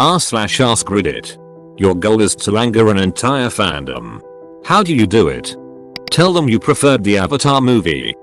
r/askreddit. Your goal is to anger an entire fandom. How do you do it? Tell them you preferred the Avatar movie.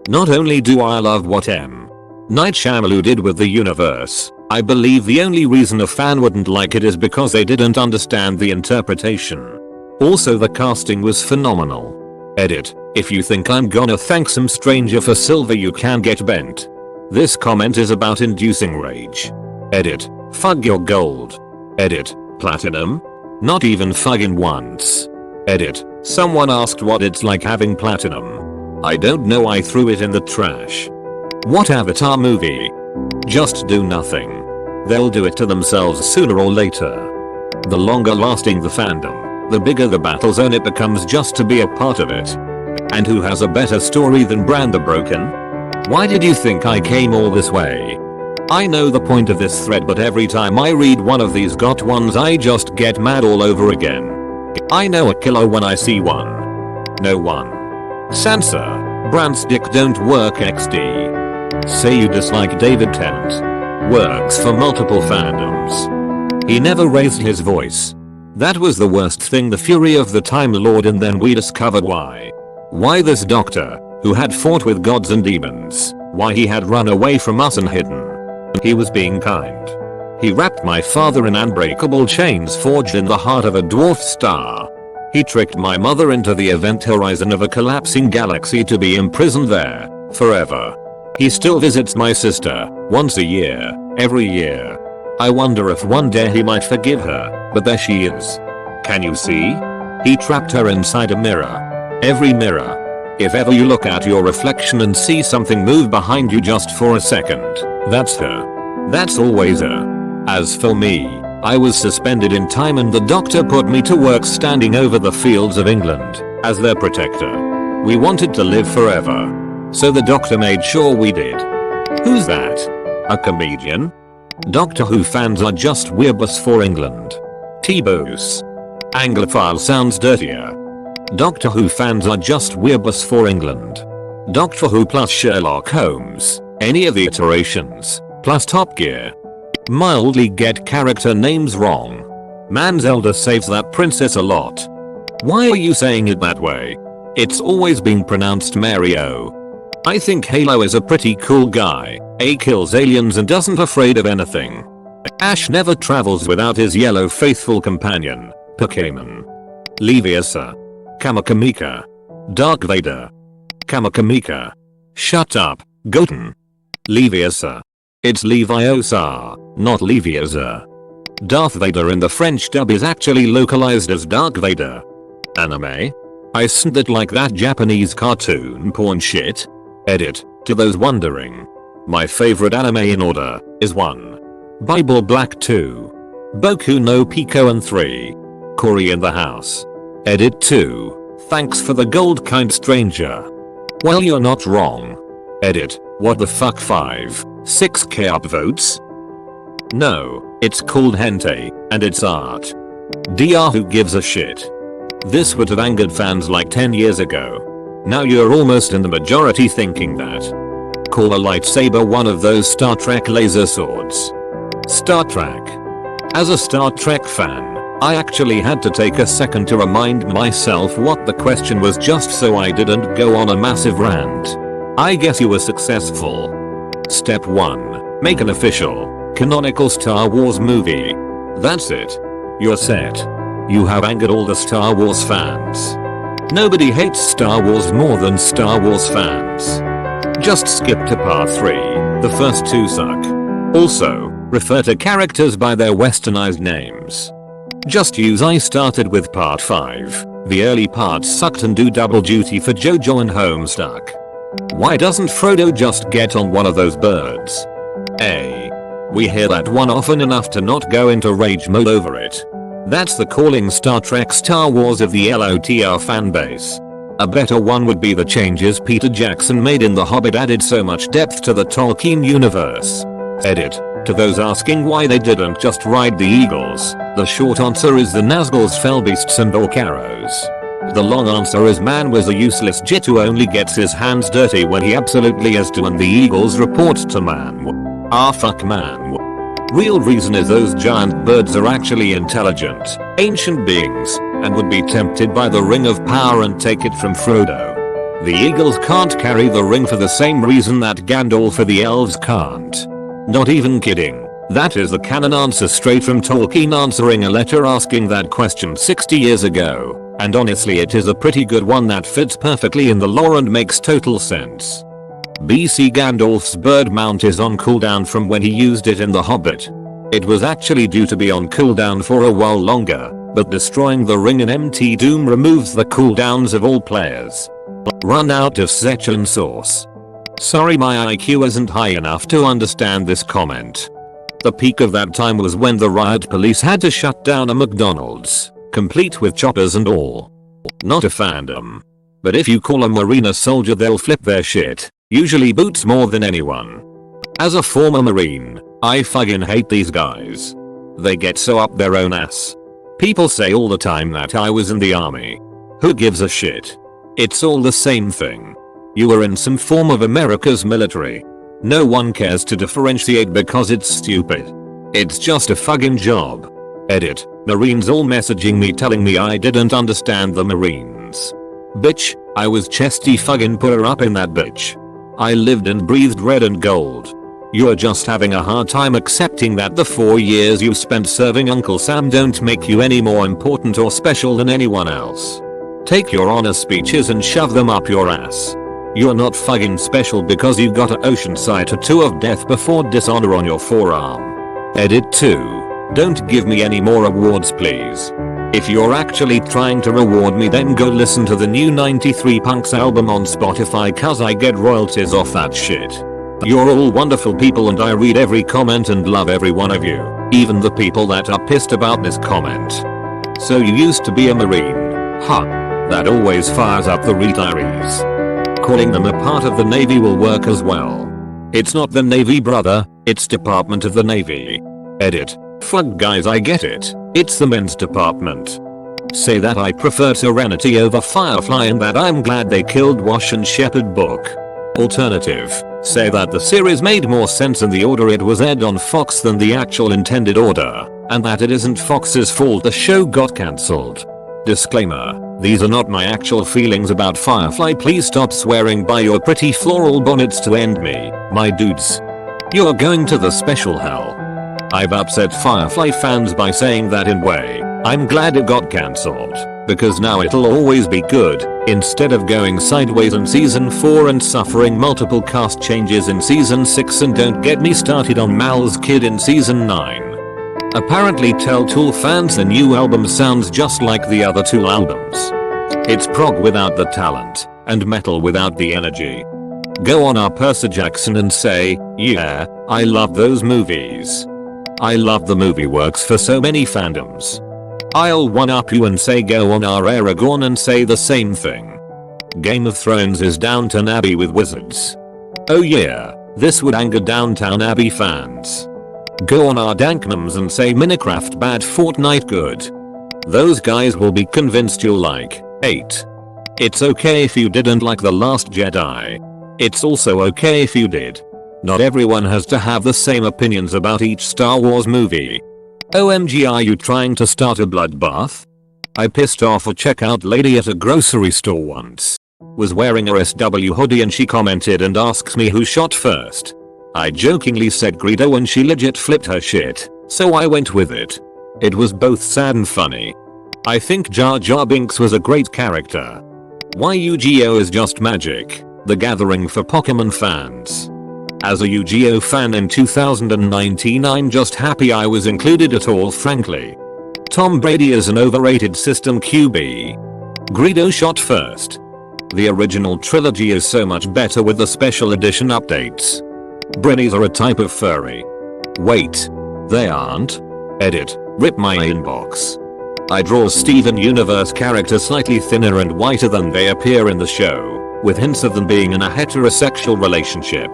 Not only do I love what M. Night Shyamalan did with the universe, I believe the only reason a fan wouldn't like it is because they didn't understand the interpretation. Also, the casting was phenomenal. Edit. If you think I'm gonna thank some stranger for silver, you can get bent. This comment is about inducing rage. Edit. Fug your gold. Edit. Platinum? Not even fugging once. Edit. Someone asked what it's like having platinum. I don't know, I threw it in the trash. What Avatar movie? Just do nothing. They'll do it to themselves sooner or later. The longer lasting the fandom, the bigger the battle zone it becomes just to be a part of it. And who has a better story than Bran the Broken? Why did you think I came all this way? I know the point of this thread, but every time I read one of these got ones I just get mad all over again. I know a killer when I see one. No one. Sansa. Bran's dick don't work XD. Say you dislike David Tennant. Works for multiple fandoms. He never raised his voice. That was the worst thing, the fury of the Time Lord, and then we discovered why. Why this doctor, who had fought with gods and demons, why he had run away from us and hidden. He was being kind. He wrapped my father in unbreakable chains forged in the heart of a dwarf star. He tricked my mother into the event horizon of a collapsing galaxy to be imprisoned there, forever. He still visits my sister, once a year, every year. I wonder if one day he might forgive her, but there she is. Can you see? He trapped her inside a mirror. Every mirror. If ever you look at your reflection and see something move behind you just for a second, that's her. That's always her. As for me, I was suspended in time and the doctor put me to work standing over the fields of England, as their protector. We wanted to live forever. So the doctor made sure we did. Who's that? A comedian? Doctor Who fans are just weeabos for England. T-Bose. Anglophile sounds dirtier. Doctor Who fans are just weeabos for England. Doctor Who plus Sherlock Holmes, any of the iterations, plus Top Gear. Mildly get character names wrong. Man, Zelda saves that princess a lot. Why are you saying it that way? It's always been pronounced Mario. I think Halo is a pretty cool guy. A kills aliens and doesn't afraid of anything. Ash never travels without his yellow faithful companion, Pokemon. Leviosa. Kamakamika. Dark Vader. Kamakamika. Shut up, Goten. Leviosa. It's Leviosa, not Leviosa. Darth Vader in the French dub is actually localized as Dark Vader. Anime? I sent that like that Japanese cartoon porn shit. Edit. To those wondering. My favorite anime in order is 1. Bible Black 2. Boku no Pico and 3. Cory in the House. Edit 2. Thanks for the gold, kind stranger. Well, you're not wrong. Edit. What the fuck, 5, 6k upvotes? No, it's called hentai, and it's art. DR, who gives a shit? This would have angered fans like 10 years ago. Now you're almost in the majority thinking that. Call a lightsaber one of those Star Trek laser swords. Star Trek. As a Star Trek fan, I actually had to take a second to remind myself what the question was just so I didn't go on a massive rant. I guess you were successful. Step 1. Make an official, canonical Star Wars movie. That's it. You're set. You have angered all the Star Wars fans. Nobody hates Star Wars more than Star Wars fans. Just skip to part 3. The first 2 suck. Also, refer to characters by their westernized names. Just use I started with part 5. The early parts sucked and do double duty for JoJo and Homestuck. Why doesn't Frodo just get on one of those birds? We hear that one often enough to not go into rage mode over it. That's the calling Star Trek Star Wars of the LOTR fanbase. A better one would be the changes Peter Jackson made in The Hobbit added so much depth to the Tolkien universe. Edit. To those asking why they didn't just ride the eagles, the short answer is the Nazgûls, Fellbeasts and Orcaros. The long answer is man was a useless jit who only gets his hands dirty when he absolutely has to, and the eagles report to man. Ah, fuck man. Real reason is those giant birds are actually intelligent, ancient beings, and would be tempted by the ring of power and take it from Frodo. The eagles can't carry the ring for the same reason that Gandalf or the elves can't. Not even kidding. That is the canon answer straight from Tolkien answering a letter asking that question 60 years ago, and honestly it is a pretty good one that fits perfectly in the lore and makes total sense. BC Gandalf's bird mount is on cooldown from when he used it in The Hobbit. It was actually due to be on cooldown for a while longer, but destroying the ring in MT Doom removes the cooldowns of all players. Run out of Sechin sauce. Sorry my IQ isn't high enough to understand this comment. The peak of that time was when the riot police had to shut down a McDonald's, complete with choppers and all. Not a fandom. But if you call a Marine a soldier they'll flip their shit, usually boots more than anyone. As a former Marine, I fucking hate these guys. They get so up their own ass. People say all the time that I was in the army. Who gives a shit? It's all the same thing. You were in some form of America's military. No one cares to differentiate because it's stupid. It's just a fucking job. Edit. Marines all messaging me telling me I didn't understand the Marines. Bitch, I was chesty fucking put her up in that bitch. I lived and breathed red and gold. You're just having a hard time accepting that the 4 years you spent serving Uncle Sam don't make you any more important or special than anyone else. Take your honor speeches and shove them up your ass. You're not fucking special because you got a Oceanside tattoo of death before dishonor on your forearm. Edit 2. Don't give me any more awards please. If you're actually trying to reward me then go listen to the new 93 Punks album on Spotify cause I get royalties off that shit. You're all wonderful people and I read every comment and love every one of you, even the people that are pissed about this comment. So you used to be a Marine. Huh. That always fires up the retirees. Calling them a part of the Navy will work as well. It's not the Navy brother, it's Department of the Navy. Edit. Fuck guys I get it, it's the men's department. Say that I prefer Serenity over Firefly and that I'm glad they killed Wash and Shepard book. Alternative. Say that the series made more sense in the order it was aired on Fox than the actual intended order, and that it isn't Fox's fault the show got cancelled. Disclaimer. These are not my actual feelings about Firefly, please stop swearing by your pretty floral bonnets to end me, my dudes. You're going to the special hell. I've upset Firefly fans by saying that in way, I'm glad it got cancelled, because now it'll always be good, instead of going sideways in season 4 and suffering multiple cast changes in season 6 and don't get me started on Mal's kid in season 9. Apparently tell Tool fans the new album sounds just like the other Tool albums. It's prog without the talent, and metal without the energy. Go on our Percy Jackson and say, yeah, I love those movies. I love the movie works for so many fandoms. I'll one up you and say go on our Aragorn and say the same thing. Game of Thrones is Downton Abbey with wizards. Oh yeah, this would anger Downtown Abbey fans. Go on our Danknums and say Minecraft bad Fortnite good. Those guys will be convinced you'll like 8. It's okay if you didn't like The Last Jedi. It's also okay if you did. Not everyone has to have the same opinions about each Star Wars movie. OMG, are you trying to start a bloodbath? I pissed off a checkout lady at a grocery store once. Was wearing a SW hoodie and she commented and asks me who shot first. I jokingly said Greedo and she legit flipped her shit, so I went with it. It was both sad and funny. I think Jar Jar Binks was a great character. Why Yu-Gi-Oh is just magic, the gathering for Pokemon fans. As a Yu-Gi-Oh fan in 2019 I'm just happy I was included at all frankly. Tom Brady is an overrated system QB. Greedo shot first. The original trilogy is so much better with the special edition updates. Brennies are a type of furry. Wait. They aren't? Edit. Rip my inbox. I draw Steven Universe characters slightly thinner and whiter than they appear in the show, with hints of them being in a heterosexual relationship.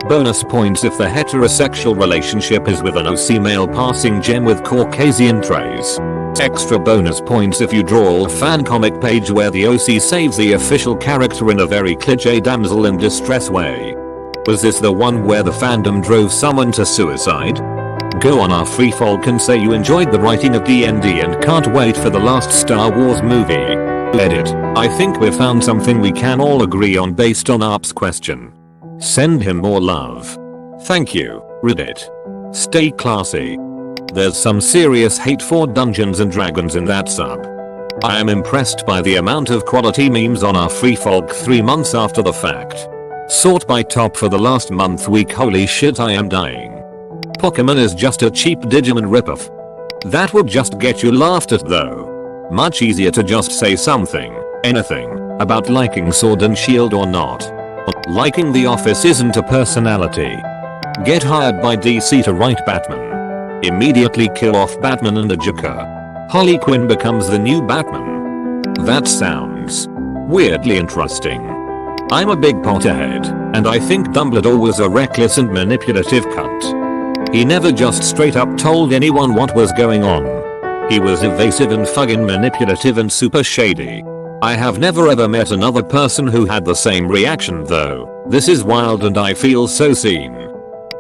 Bonus points if the heterosexual relationship is with an OC male passing gem with Caucasian traits. Extra bonus points if you draw a fan comic page where the OC saves the official character in a very cliché damsel in distress way. Was this the one where the fandom drove someone to suicide? Go on our free folk and say you enjoyed the writing of D&D and can't wait for the last Star Wars movie. Edit. I think we found something we can all agree on based on Arp's question. Send him more love. Thank you, Reddit. Stay classy. There's some serious hate for Dungeons and Dragons in that sub. I am impressed by the amount of quality memes on our free folk 3 months after the fact. Sort by top for the last month week. Holy shit, I am dying. Pokemon is just a cheap Digimon ripoff. That would just get you laughed at though. Much easier to just say something, anything, about liking Sword and Shield or not. Liking The Office isn't a personality. Get hired by DC to write Batman. Immediately kill off Batman and the Joker. Harley Quinn becomes the new Batman. That sounds weirdly interesting. I'm a big Potterhead, and I think Dumbledore was a reckless and manipulative cunt. He never just straight up told anyone what was going on. He was evasive and fucking manipulative and super shady. I have never ever met another person who had the same reaction though. This is wild and I feel so seen.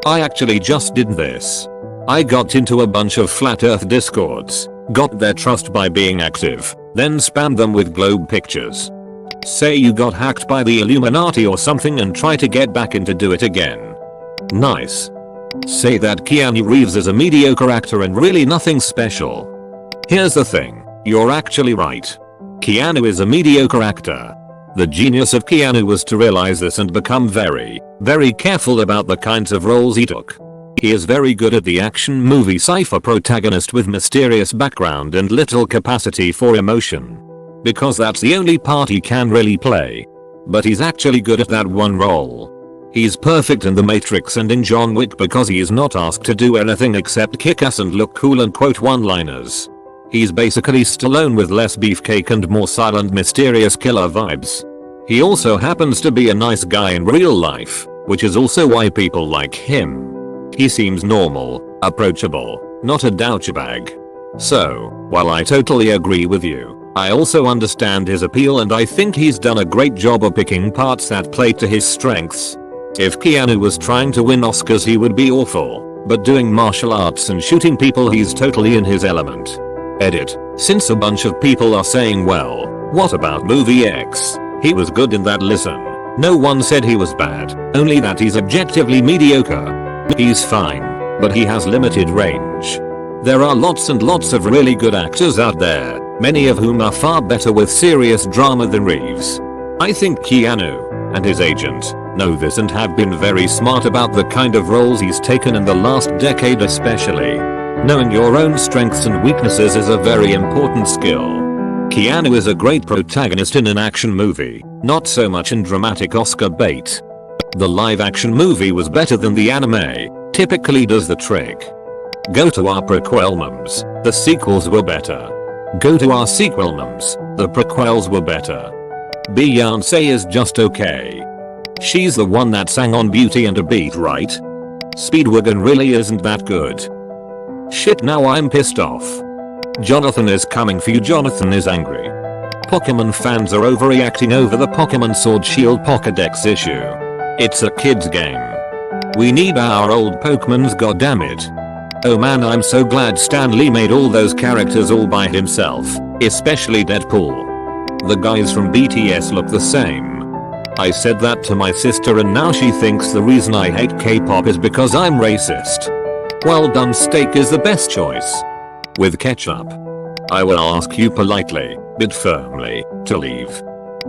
I actually just did this. I got into a bunch of flat earth discords, got their trust by being active, then spammed them with globe pictures. Say you got hacked by the Illuminati or something and try to get back in to do it again. Nice. Say that Keanu Reeves is a mediocre actor and really nothing special. Here's the thing, you're actually right. Keanu is a mediocre actor. The genius of Keanu was to realize this and become very, very careful about the kinds of roles he took. He is very good at the action movie cypher protagonist with mysterious background and little capacity for emotion. Because that's the only part he can really play. But he's actually good at that one role. He's perfect in The Matrix and in John Wick because he is not asked to do anything except kick ass and look cool and quote one-liners. He's basically Stallone with less beefcake and more silent mysterious killer vibes. He also happens to be a nice guy in real life, which is also why people like him. He seems normal, approachable, not a douchebag. So, while I totally agree with you, I also understand his appeal and I think he's done a great job of picking parts that play to his strengths. If Keanu was trying to win Oscars he would be awful, but doing martial arts and shooting people he's totally in his element. Edit. Since a bunch of people are saying well, what about movie X? He was good in that. Listen. No one said he was bad, only that he's objectively mediocre. He's fine, but he has limited range. There are lots and lots of really good actors out there, many of whom are far better with serious drama than Reeves. I think Keanu, and his agent, know this and have been very smart about the kind of roles he's taken in the last decade especially. Knowing your own strengths and weaknesses is a very important skill. Keanu is a great protagonist in an action movie, not so much in dramatic Oscar bait. The live action movie was better than the anime, typically does the trick. Go to our prequelmums, the sequels were better. Go to our sequelmums, the prequels were better. Beyonce is just okay. She's the one that sang on Beauty and a Beat, right? Speedwagon really isn't that good. Shit, now I'm pissed off. Jonathan is coming for you. Jonathan is angry. Pokemon fans are overreacting over the Pokemon Sword Shield Pokédex issue. It's a kid's game. We need our old Pokemons, goddammit. Oh man, I'm so glad Stan Lee made all those characters all by himself, especially Deadpool. The guys from BTS look the same. I said that to my sister and now she thinks the reason I hate K-pop is because I'm racist. Well done, steak is the best choice. With ketchup. I will ask you politely, but firmly, to leave.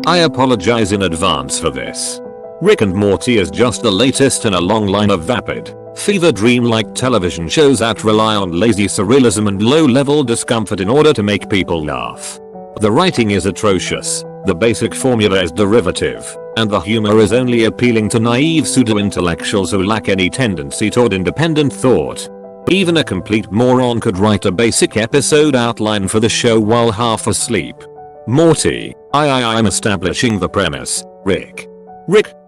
I apologize in advance for this. Rick and Morty is just the latest in a long line of vapid, fever dream-like television shows that rely on lazy surrealism and low-level discomfort in order to make people laugh. The writing is atrocious, the basic formula is derivative, and the humor is only appealing to naive pseudo-intellectuals who lack any tendency toward independent thought. Even a complete moron could write a basic episode outline for the show while half asleep. Morty, I'm establishing the premise. Rick,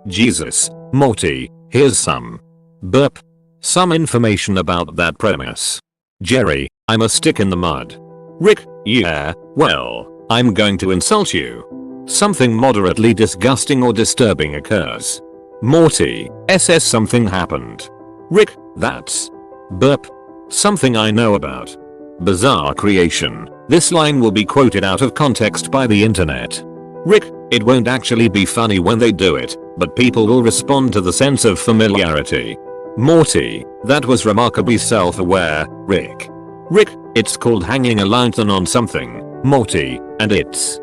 Jesus, Morty, here's some some information about that premise. Jerry, I'm a stick in the mud. Rick, yeah, well, I'm going to insult you. Something moderately disgusting or disturbing occurs. Morty, SS something happened. Rick, that's Something I know about. Bizarre creation. This line will be quoted out of context by the internet. Rick, it won't actually be funny when they do it, but people will respond to the sense of familiarity. Morty, that was remarkably self-aware. Rick, it's called hanging a lantern on something. Morty, and it's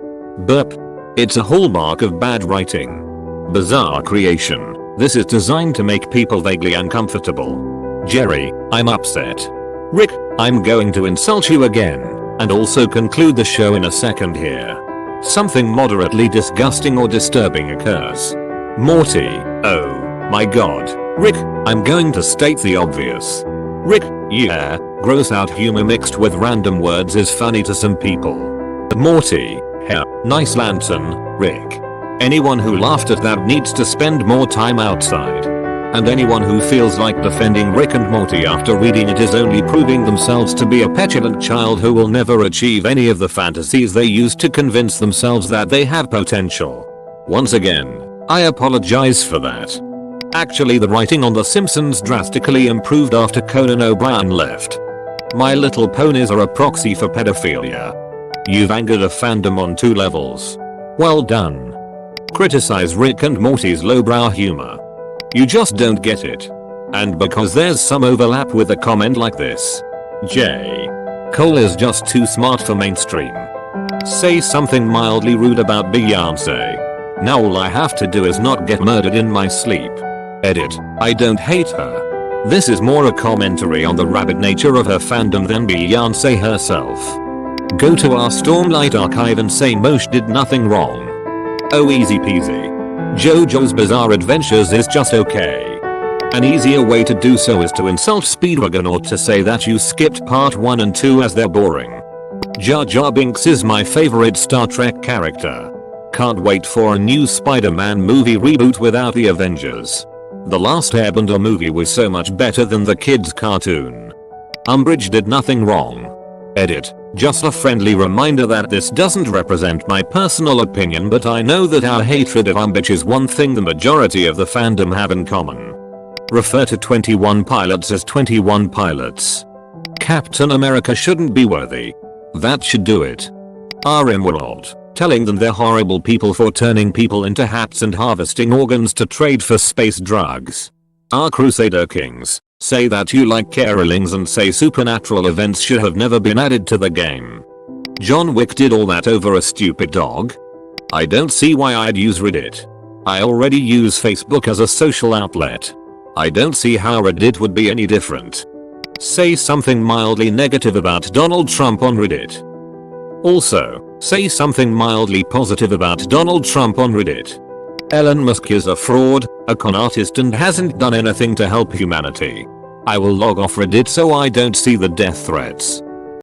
burp. It's a hallmark of bad writing. Bizarre creation. This is designed to make people vaguely uncomfortable. Jerry, I'm upset. Rick, I'm going to insult you again, and also conclude the show in a second here. Something moderately disgusting or disturbing occurs. Morty, oh my god. Rick, I'm going to state the obvious. Rick, yeah, gross out humor mixed with random words is funny to some people. Morty, heh, nice lantern, Rick. Anyone who laughed at that needs to spend more time outside. And anyone who feels like defending Rick and Morty after reading it is only proving themselves to be a petulant child who will never achieve any of the fantasies they used to convince themselves that they have potential. Once again, I apologize for that. Actually, the writing on The Simpsons drastically improved after Conan O'Brien left. My Little Ponies are a proxy for pedophilia. You've angered a fandom on 2 levels. Well done. Criticize Rick and Morty's lowbrow humor. You just don't get it. And because there's some overlap with a comment like this. J. Cole is just too smart for mainstream. Say something mildly rude about Beyonce. Now all I have to do is not get murdered in my sleep. Edit. I don't hate her. This is more a commentary on the rabid nature of her fandom than Beyonce herself. Go to our Stormlight archive and say Mosh did nothing wrong. Oh, easy peasy. JoJo's Bizarre Adventures is just okay. An easier way to do so is to insult Speedwagon or to say that you skipped part 1 and 2 as they're boring. Jar Jar Binks is my favorite Star Trek character. Can't wait for a new Spider-Man movie reboot without the Avengers. The last Airbender movie was so much better than the kids' cartoon. Umbridge did nothing wrong. Edit. Just a friendly reminder that this doesn't represent my personal opinion, but I know that our hatred of Umbridge is one thing the majority of the fandom have in common. Refer to 21 Pilots as 21 Pilots. Captain America shouldn't be worthy. That should do it. RM World, telling them they're horrible people for turning people into hats and harvesting organs to trade for space drugs. Our Crusader Kings, say that you like carolings and say supernatural events should have never been added to the game. John Wick did all that over a stupid dog? I don't see why I'd use Reddit. I already use Facebook as a social outlet. I don't see how Reddit would be any different. Say something mildly negative about Donald Trump on Reddit. Also, say something mildly positive about Donald Trump on Reddit. Elon Musk is a fraud, a con artist and hasn't done anything to help humanity. I will log off Reddit so I don't see the death threats.